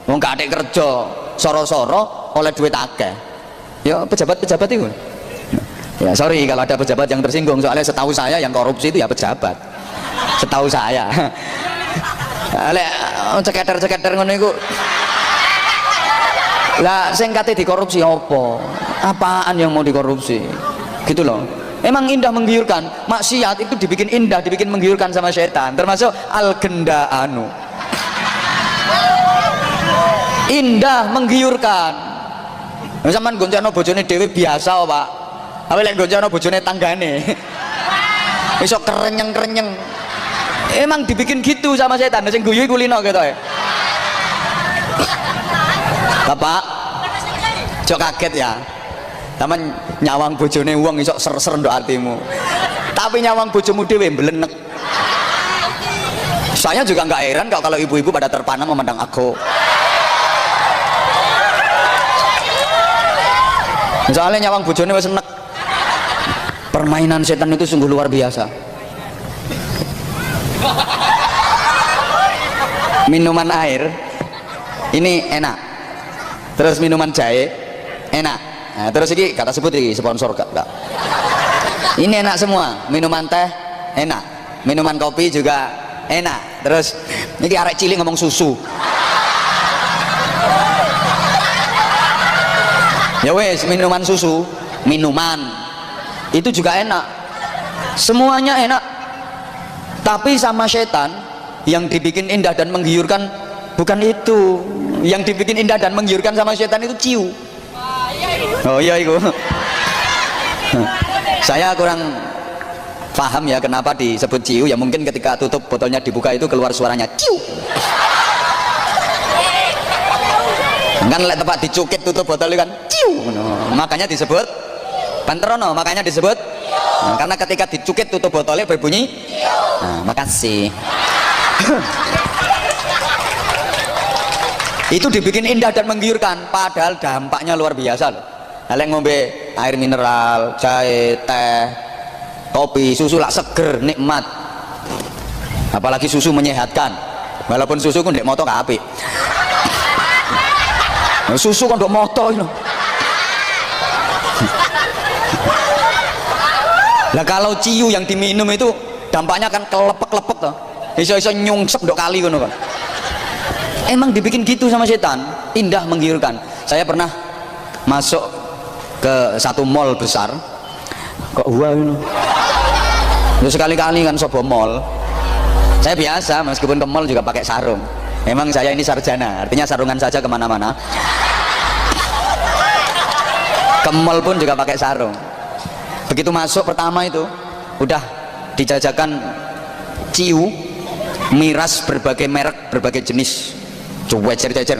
Wong kadek kerja soro-soro oleh duit akeh. Ya pejabat-pejabat itu. Ya sorry kalau ada pejabat yang tersinggung, soalnya setahu saya yang korupsi itu ya pejabat. Setahu saya. Lek ceketer-ceketer ngono iku. Lah sing kate dikorupsi apa? Apaan yang mau dikorupsi? Gitu loh. Emang indah menggiurkan. Maksiat itu dibikin indah, dibikin menggiurkan sama setan. Termasuk al-genda'anu. Indah menggiurkan. Sampeyan goncana bojone dhewe biasa, Pak. Apa lek goncana bojone tanggane. Iso kerenyeng-kerenyeng. Emang dibikin gitu sama setan. Sing guyu iku lino gitu ya. Bapak, jok kaget ya. Taman nyawang bojone wong iso ser-ser ndok atimu. Tapi nyawang bojomu dhewe mblenek. Saya juga nggak heran kalau ibu-ibu pada terpana memandang aku. Soalnya nyawang bojone wis enek. Permainan setan itu sungguh luar biasa. Minuman air ini enak. Terus minuman jahe enak. Nah, terus ini kata sebut ini sponsor gak? Ini enak semua. Minuman teh enak, minuman kopi juga enak. Terus ini arek cilik ngomong susu. Ya wes, minuman susu, minuman itu juga enak. Semuanya enak. Tapi sama setan yang dibikin indah dan menggiurkan bukan itu. Yang dibikin indah dan menggiurkan sama setan itu ciu. Oh iya itu. Saya kurang paham ya kenapa disebut ciu. Ya mungkin ketika tutup botolnya dibuka itu keluar suaranya ciu. Kan lek tempat dicukit tutup botol kan ciu. Makanya disebut panterono, makanya disebut. Nah, karena ketika dicukit tutup botolnya berbunyi. Nah, makasih. Itu dibikin indah dan menggiurkan, padahal dampaknya luar biasa loh. Lek ngombe air mineral, jahe, teh, kopi, susu lah seger, nikmat. Apalagi susu menyehatkan. Walaupun susu ku ndek moto gak apik. Susu kan ndek moto itu. Lah kalau ciu yang diminum itu dampaknya kan kelepek-lepek toh. Iso-iso nyungsep ndok kali ngono kan. Emang dibikin gitu sama setan, indah menggiurkan. Saya pernah masuk ke satu mall besar. Kok gua ini? Terus sekali-kali kan sobo mall. Saya biasa meskipun ke mall juga pakai sarung. Emang saya ini sarjana, artinya sarungan saja kemana-mana. Ke mall pun juga pakai sarung. Begitu masuk pertama itu udah dijajakan ciu, miras berbagai merek, berbagai jenis. Cecer-cecer.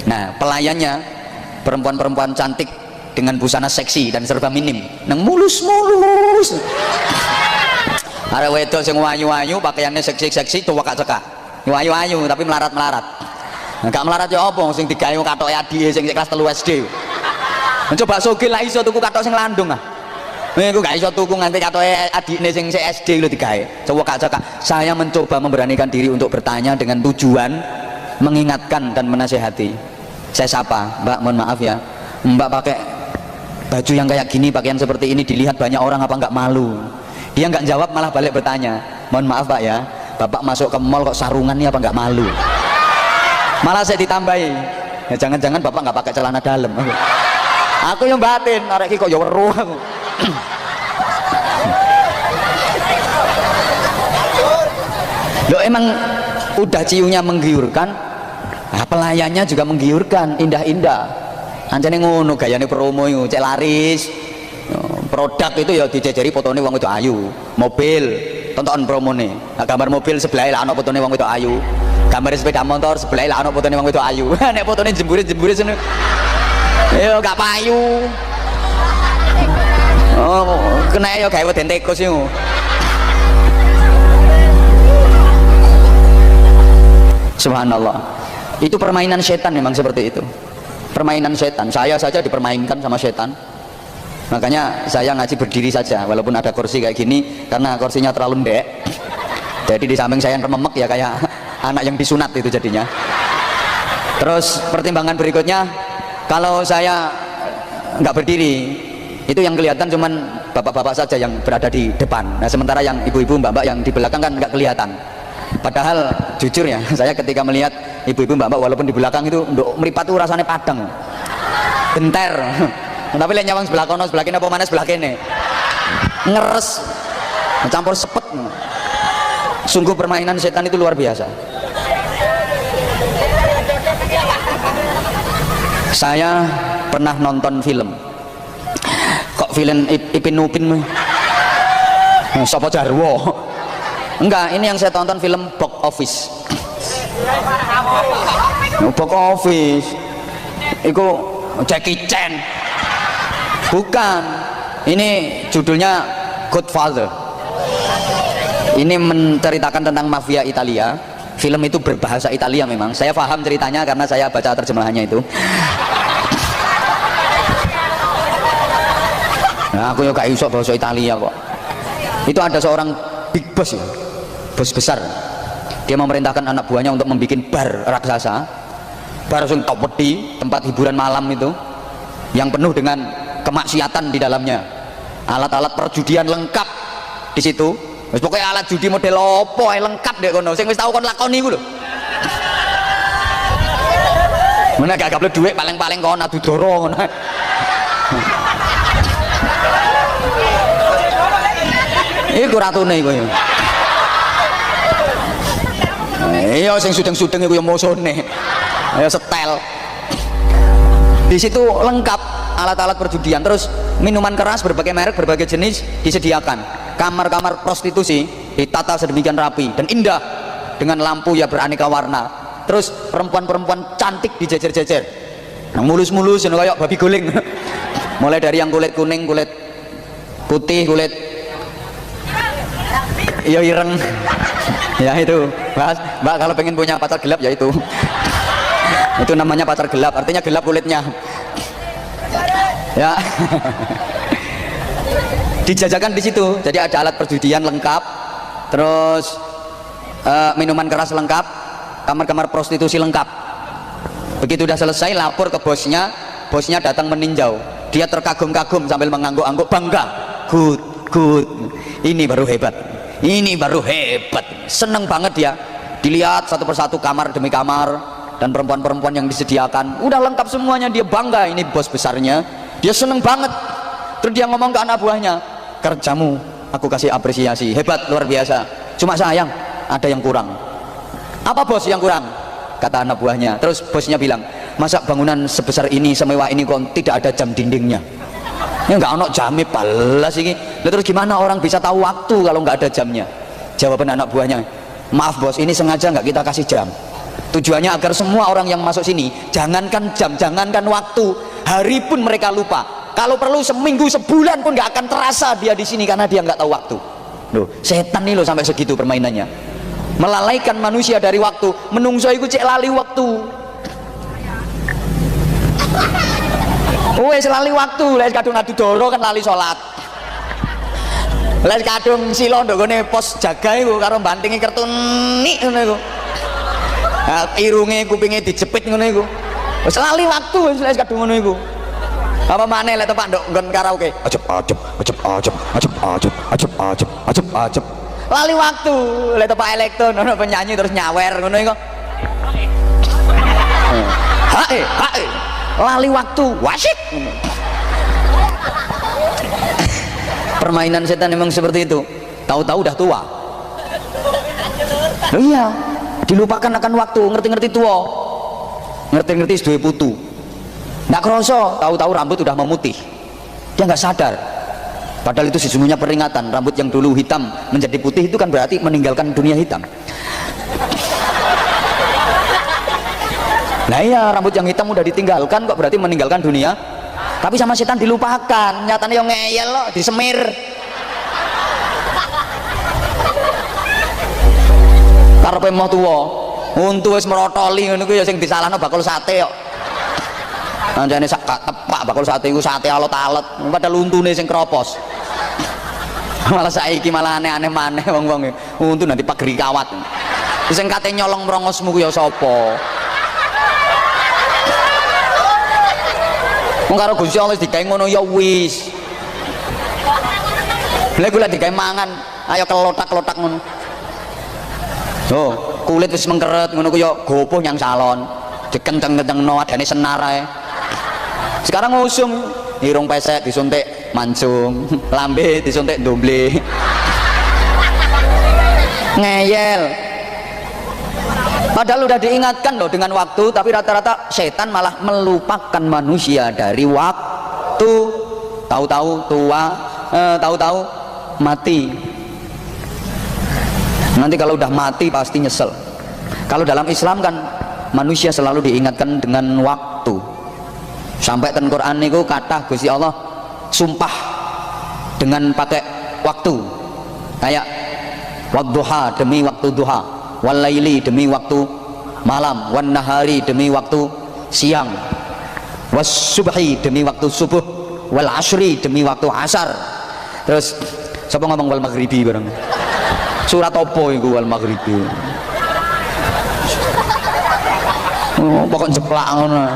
Nah pelayannya perempuan-perempuan cantik dengan busana seksi dan serba minim nang mulus-mulus. Ada wedok sing wayu-wayu pakaiannya seksi-seksi tuwa kak cekak wayu-wayu tapi melarat-melarat. Enggak melarat ya apa sing digawe katoke adike sing kelas 3 SD. Mencoba sugih lah iso tuku katok sing landung ah. Iku gak iso tuku nganti katoke adikne sing SD lho digawe. Coba kak cekak. Saya mencoba memberanikan diri untuk bertanya dengan tujuan mengingatkan dan menasehati. Saya sapa, Mbak mohon maaf ya, Mbak pakai baju yang kayak gini, pakaian seperti ini dilihat banyak orang apa nggak malu? Dia nggak jawab malah balik bertanya, mohon maaf Pak ya, Bapak masuk ke mall kok sarungan nih apa nggak malu? Malah saya ditambahi, ya jangan-jangan Bapak nggak pakai celana dalam. Aku yang batin, arek iki kok ya weruh aku. Loh emang udah ciunya menggiurkan. Nah, pelayannya juga menggiurkan, indah-indah. Ancane ngono gayane promo iku, cek laris. Produk itu ya dijejeri fotone wong wedok ayu. Mobil, tonton promone. Nah, gambar mobil sebelah lah ana fotone wong wedok ayu. Gambar sepeda motor sebelah lah ana fotone wong wedok ayu. Nek fotone jembure-jembure sene. Ya gak payu. Oh, kena ya gawe weden tikus iku. Subhanallah. Itu permainan setan memang seperti itu. Permainan setan. Saya saja dipermainkan sama setan. Makanya saya ngaji berdiri saja walaupun ada kursi kayak gini karena kursinya terlalu ndek. Jadi di samping saya yang rememek ya kayak anak yang disunat itu jadinya. Terus pertimbangan berikutnya, kalau saya nggak berdiri, itu yang kelihatan cuman bapak-bapak saja yang berada di depan. Nah sementara yang ibu-ibu mbak-mbak yang di belakang kan nggak kelihatan. Padahal jujur ya, saya ketika melihat ibu-ibu mbak-mbak walaupun di belakang itu untuk meripat tuh rasanya padang, genter. Tapi lihat nyawang sebelah kono, sebelah kini apa mana sebelah kini, ngeres, campur sepet. Sungguh permainan setan itu luar biasa. Saya pernah nonton film. Kok film Ipin Upin? Sopo Jarwo? Enggak, ini yang saya tonton film Box Office. Box Office. Iku Jackie Chan. Bukan. Ini judulnya Godfather. Ini menceritakan tentang mafia Italia. Film itu berbahasa Italia memang. Saya paham ceritanya karena saya baca terjemahannya itu. Nah, aku ya gak iso bahasa Italia kok. Itu ada seorang big boss ya, bos besar. Dia memerintahkan anak buahnya untuk membuat bar raksasa, bar yang top wedi, tempat hiburan malam itu, yang penuh dengan kemaksiatan di dalamnya. Alat-alat perjudian lengkap di situ. Wis pokoke alat judi model opo ae lengkap dek kono. Sing wis tau kon lakoni iku lho. Mana gak gablek dhuwit paling-paling kon adu doro ngono. Iku ratune iku ya. Iya sing sudeng-sudeng iku ya mosone. Ya setel. Di situ lengkap alat-alat perjudian, terus minuman keras berbagai merek, berbagai jenis disediakan. Kamar-kamar prostitusi ditata sedemikian rapi dan indah dengan lampu ya beraneka warna. Terus perempuan-perempuan cantik dijejer-jejer. Nah, mulus-mulus kayak babi guling. Mulai dari yang kulit kuning, kulit putih, kulit iya ireng. Ya itu, Mbak kalau pengen punya pacar gelap ya itu. Itu namanya pacar gelap, artinya gelap kulitnya. Ya. Dijajakan di situ, jadi ada alat perjudian lengkap, terus minuman keras lengkap, kamar-kamar prostitusi lengkap. Begitu udah selesai, lapor ke bosnya, bosnya datang meninjau. Dia terkagum-kagum sambil mengangguk-angguk, bangga, good, ini baru hebat, ini baru hebat. Seneng banget dia, dilihat satu persatu kamar demi kamar dan perempuan-perempuan yang disediakan, udah lengkap semuanya. Dia bangga, ini bos besarnya, dia seneng banget. Terus dia ngomong ke anak buahnya, kerjamu aku kasih apresiasi, hebat, luar biasa, cuma sayang ada yang kurang. Apa bos yang kurang? Kata anak buahnya. Terus bosnya bilang, masa bangunan sebesar ini, semewah ini kok tidak ada jam dindingnya? Ya nggak ono jamnya balas ini. Terus gimana orang bisa tahu waktu kalau nggak ada jamnya? Jawaban anak buahnya, maaf bos, ini sengaja nggak kita kasih jam, tujuannya agar semua orang yang masuk sini, jangankan jam, jangankan waktu, hari pun mereka lupa. Kalau perlu seminggu, sebulan pun nggak akan terasa dia di sini karena dia nggak tahu waktu. Loh, setan nih loh sampai segitu permainannya. Melalaikan manusia dari waktu. Menungso iku cek lali waktu. Wes lali waktu, les kadung adu doro kan lali sholat. Les kadung silo ndok gone pos jaga iku karo bantingi kertu nik ngono iku. Nah, irunge kupinge dijepit ngono iku. Wes lali waktu les kadung ngono iku. Apa maneh lek tepak ndok nggon karaoke. Ajep. Lali waktu, lek tepak elektron ono penyanyi terus nyawer ngono iku. Hae. Lali waktu, wasyik. Permainan setan memang seperti itu. Tahu-tahu udah tua. Loh iya, dilupakan akan waktu, ngerti-ngerti tua. Ngerti-ngerti duwe putu. Nggak kroso, tahu-tahu rambut udah memutih. Dia nggak sadar. Padahal itu sesungguhnya peringatan. Rambut yang dulu hitam menjadi putih itu kan berarti meninggalkan dunia hitam. Nah iya, rambut yang hitam udah ditinggalkan kok berarti meninggalkan dunia. Tapi sama setan dilupakan. Nyatanya yang ngeyel loh, disemir. Karepe mau tuwa, untu wis merotoli ngono ku ya sing disalahno bakul sate kok. Anjane sak tepak bakul sate iku sate alot-alot, padahal untune sing kropos. Malah saiki malah aneh-aneh maneh wong-wong. Untu nanti pageri kawat. Sing kate nyolong mrongosmu ku ya sapa? Wong karo Gusti Allah digawe ngono ya wis. Lha kula digawe mangan, ayo kelotak-kelotak ngono. Oh, kulit wis mengkeret ngono ku ya gopoh yang salon. Dikenteng-kentengno adane senar ae. Sekarang ngusum irung pesek disuntik mancung, lambe disuntik domble. Ngeyel. Padahal udah diingatkan loh dengan waktu, tapi rata-rata setan malah melupakan manusia dari waktu. Tahu-tahu tua, tahu-tahu mati. Nanti kalau udah mati pasti nyesel. Kalau dalam Islam kan manusia selalu diingatkan dengan waktu. Sampai ten Quran niku kata Gusti Allah sumpah dengan pakai waktu. Kayak wadduha demi waktu duha, wal laili demi waktu malam, wan nahari demi waktu siang, was subhi demi waktu subuh, wal asri demi waktu asar. Terus siapa ngomong wal maghribi bareng? Surat opo iku wal maghribi? Oh, pokok jeplak ngono.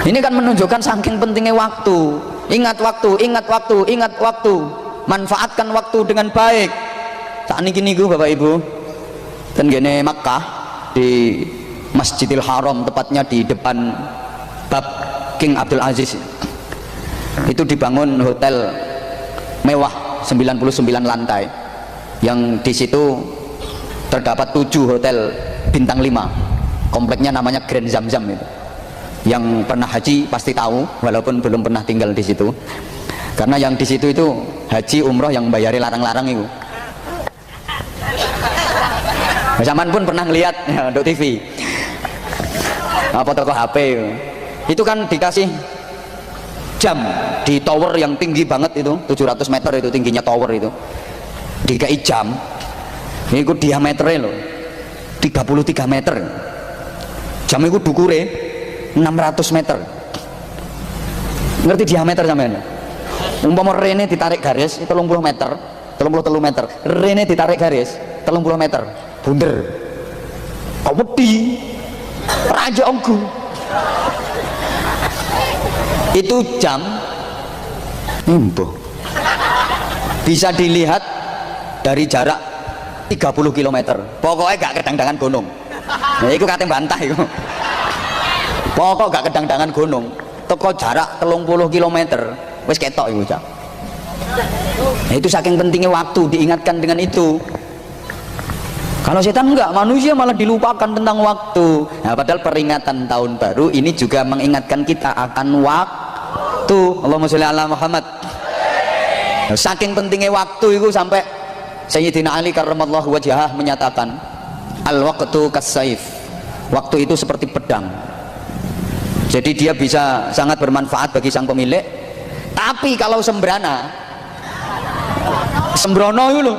Ini kan menunjukkan saking pentingnya waktu. Ingat waktu, ingat waktu, ingat waktu. Manfaatkan waktu dengan baik. Saat ini Bapak Ibu, ten gene Makkah di Masjidil Haram, tepatnya di depan bab King Abdul Aziz. Itu dibangun hotel mewah 99 lantai. Yang di situ terdapat 7 hotel bintang 5. Kompleknya namanya Grand Zamzam itu. Yang pernah haji pasti tahu, walaupun belum pernah tinggal di situ. Karena yang di situ itu haji umroh yang bayari larang-larang itu. Zaman pun pernah ngelihat ya, untuk TV. Apa toko HP itu kan dikasih jam di tower yang tinggi banget itu, 700 meter itu tingginya tower itu. Dikai jam. Ini diameternya loh 33 meter. Jam itu dukure 600 meter. Ngerti diameter sampean? Umpama rene ditarik garis 30 meter, 33 meter. Rene ditarik garis 30 meter. Bunder. Kok wedi? Raja onggu. Itu jam imbuh. Bisa dilihat dari jarak 30 km. Pokoknya gak kedang-dangan gunung. Nah, itu katanya bantah itu. Pokok gak kedang-dangan gunung. Teko jarak 30 km wis ketok itu Cak. Nah, itu saking pentingnya waktu, diingatkan dengan itu. Kalau setan enggak, manusia malah dilupakan tentang waktu. Nah, padahal peringatan tahun baru ini juga mengingatkan kita akan waktu. Allahumma sholli ala Muhammad. Nah, saking pentingnya waktu itu sampai Sayyidina Ali karramallahu wajhah menyatakan al-waqtu kas-saif. Waktu itu seperti pedang. Jadi dia bisa sangat bermanfaat bagi sang pemilik. Tapi kalau sembrono itu loh,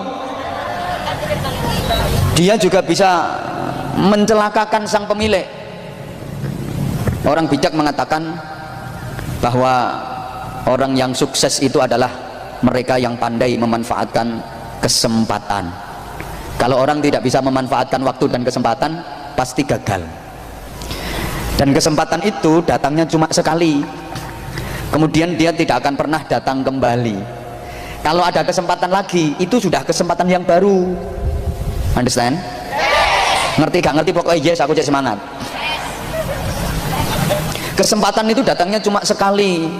dia juga bisa mencelakakan sang pemilik. Orang bijak mengatakan bahwa orang yang sukses itu adalah mereka yang pandai memanfaatkan kesempatan. Kalau orang tidak bisa memanfaatkan waktu dan kesempatan, pasti gagal. Dan kesempatan itu datangnya cuma sekali, kemudian dia tidak akan pernah datang kembali. Kalau ada kesempatan lagi, itu sudah kesempatan yang baru. Understand? Ngerti gak ngerti? Pokoknya yes, aku cek semangat. Kesempatan itu datangnya cuma sekali,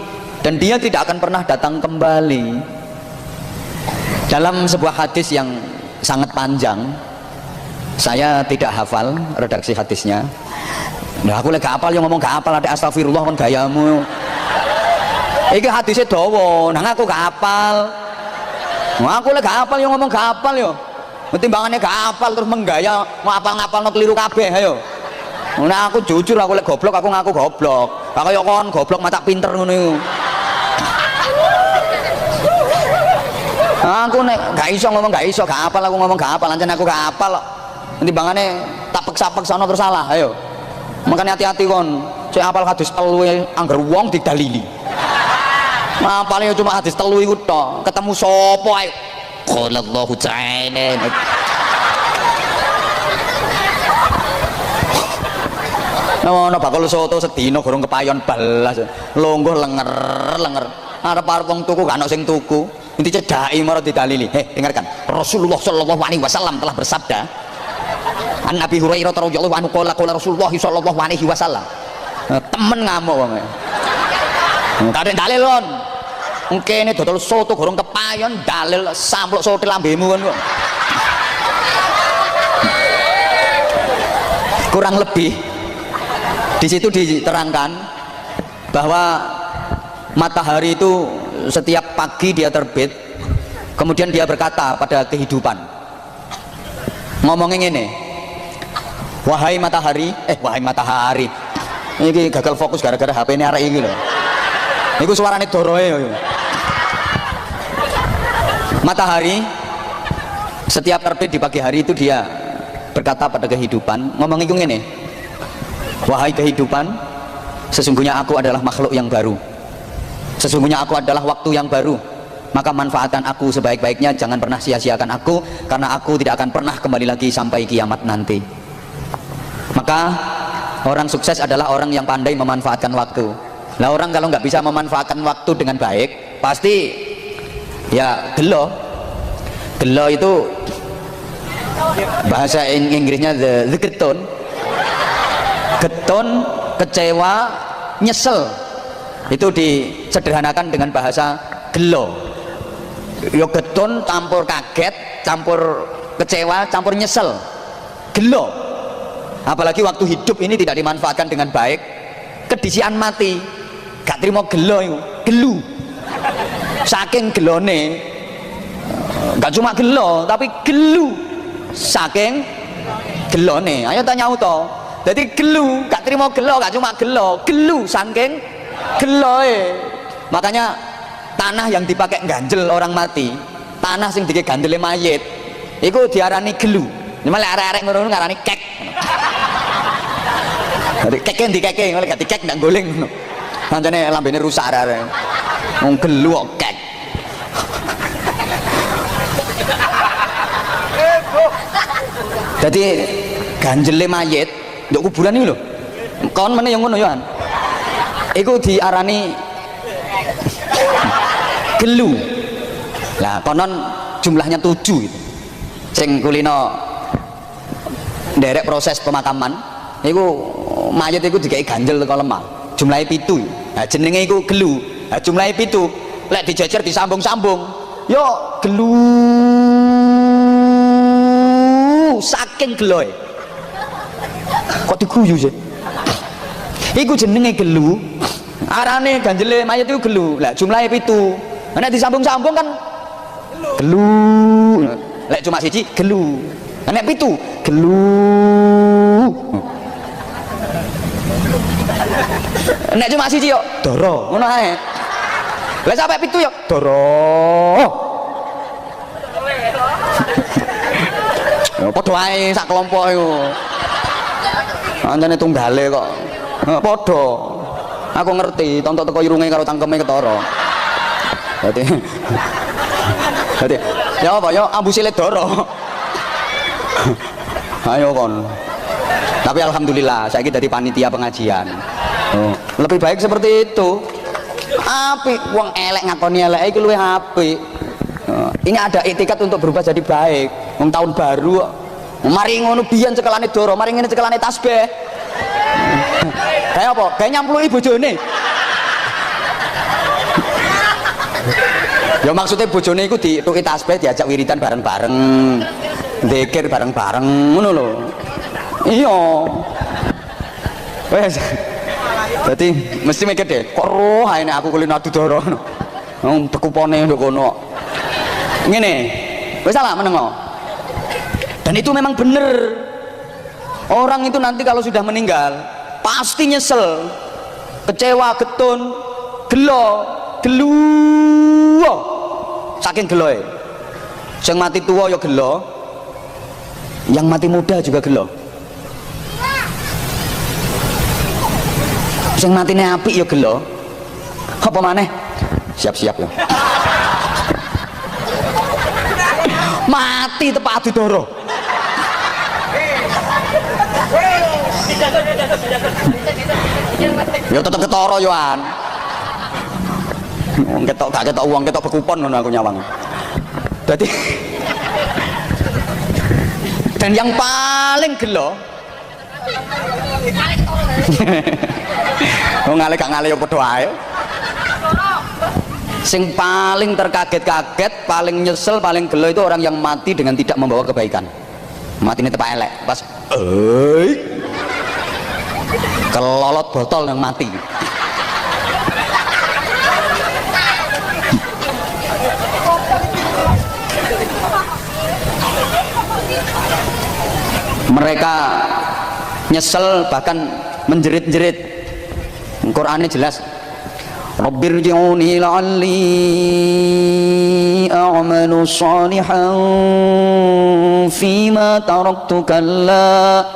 dan dia tidak akan pernah datang kembali. Dalam sebuah hadis yang sangat panjang, saya tidak hafal redaksi hadisnya. Nah, aku lagi hafal, yang ngomong gak hafal, ada astagfirullah kan gayamu. Iki hadisnya dawa, nah aku gak hafal. Nah, aku lagi hafal, yang ngomong gak hafal yo. Timbangannya gak hafal terus menggaya ngapal-ngapal no keliru kabeh ayo. Nah aku jujur, aku lek goblok, aku ngaku goblok. Aku yo kon goblok mata pinter ngono iku. Aku nek gak iso ngomong gak iso, gak hafal aku ngomong gak hafal, lancen aku gak hafal kok. Timbangannya tak peksa-peksa terus salah ayo. Makanya hati-hati kon. Cek hafal hadis telu anggar wong didalili. Hafalnya cuma hadis telu iku tok. Ketemu sapa ae? Qala Allah Ta'ala. ono bakul soto sedina gorong kepayon balas longgo lenger arep wong tuku gak ono sing tuku inti cedhaki marang didalili dengarkan Rasulullah sallallahu alaihi wasallam telah bersabda an Nabi Hurairah radhiyallahu anhu qala Rasulullah sallallahu alaihi wasallam temen ngamuk wong kadang dalil lon kene dodol soto gorong kepayon dalil sampluk soto lambemu kan kok kurang lebih di situ diterangkan bahwa matahari itu setiap pagi dia terbit, kemudian dia berkata pada kehidupan, ngomongin ini, wahai matahari, ini gagal fokus gara-gara HP ini arek ini loh, ini suaranya doroe. Matahari setiap terbit di pagi hari itu dia berkata pada kehidupan, ngomongin ini, wahai kehidupan, sesungguhnya aku adalah makhluk yang baru, sesungguhnya aku adalah waktu yang baru, maka manfaatkan aku sebaik-baiknya, jangan pernah sia-siakan aku, karena aku tidak akan pernah kembali lagi sampai kiamat nanti. Maka orang sukses adalah orang yang pandai memanfaatkan waktu. Nah, orang kalau nggak bisa memanfaatkan waktu dengan baik, pasti ya gelo itu bahasa Inggrisnya the geton, kecewa, nyesel, itu disederhanakan dengan bahasa gelo. Yo geton campur kaget, campur kecewa, campur nyesel, gelo. Apalagi waktu hidup ini tidak dimanfaatkan dengan baik, kedisian mati, gak terima gelo itu, gelu. Saking gelone, gak cuma gelo tapi gelu, saking gelone. Ayo tanya auto. Jadi gelu, gak terima gelo, gak cuma gelu saking geloe. Makanya tanah yang dipakai ganjel orang mati, tanah sing dike gandele mayit, itu diarani gelu. Malah arek-arek ngono ngarani kek. Jadi kek dikeke, malah gak dikek ndak goleng ngono. Pancene lambene rusak arek. Wong gelu kok kek. Jadi ganjele mayit nduk kuburan iki lho. Kon meneh yang ngono ya. Iku diarani gelu. Lah konon jumlahnya 7 gitu. Sing kulino nderek proses pemakaman niku mayit iku dikai ganjel teko lemah. Jumlahe 7. Nah jenenge iku gelu. Nah jumlahe 7. Lek dijejer disambung-sambung, yo gelu saking geloe. Kok diguyu sih? Iku jenenge gelu. Arane ganjele mayit itu gelu. Lah jumlahe 7. Nek disambung-sambung kan gelu. Lek cuma siji gelu. Nek 7 gelu. Nek cuma siji yo doro. Ngono ae. Lah sampai 7 yo doro. Ya padha ae sak kelompok iku. Ancane tunggale kok. Padha. Aku ngerti, tontok teko irunge karo cangkeme ketara. Dadi ya apa ya ambusile doro. Ayo kon. Tapi alhamdulillah saiki dadi panitia pengajian. Lebih baik seperti itu. Apik wong elek ngakoni elek iki luwih apik. Ini ada etikat untuk berubah jadi baik. Wong tahun baru mari ngono biyen cekelane doro, mari ngene cekelane tasbih. Kayak apa? Kayak nyampluki bojone. Ya maksudnya bojone iku dituki tasbih, diajak wiridan bareng-bareng, zikir bareng-bareng ngono lho. Iya. Wes. Dadi mesti mikir deh, kok roh ae nek aku kulino adu doro ngono. Wong tekupone nduk kono. Ngene. Wis salah menengo. Dan itu memang bener. Orang itu nanti kalau sudah meninggal pasti nyesel, kecewa, getun, gelo, saking geloe. Yang mati tua ya gelo, yang mati muda juga gelo. Yang mati apik ya gelo. Apa maneh? Siap-siap ya. Mati tepat adu doro. Ya tetep ketara yoan. Ketok gak ketok uang, ketok bekupon ngono aku nyawang. Jadi dan yang paling gelo oh ngale gak ngale ya padha ae. Sing paling terkaget-kaget, paling nyesel, paling gelo itu orang yang mati dengan tidak membawa kebaikan. Mati ini tepak elek pas kelolot botol yang mati. Mereka nyesel bahkan menjerit-jerit. Qur'annya jelas, Rabbirji'uni la'alli a'malu shalihan fima taraktu kalla.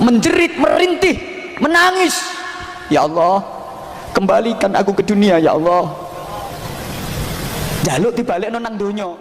Menjerit, merintih, menangis, ya Allah kembalikan aku ke dunia ya Allah. Jaluk dibalik nang donya.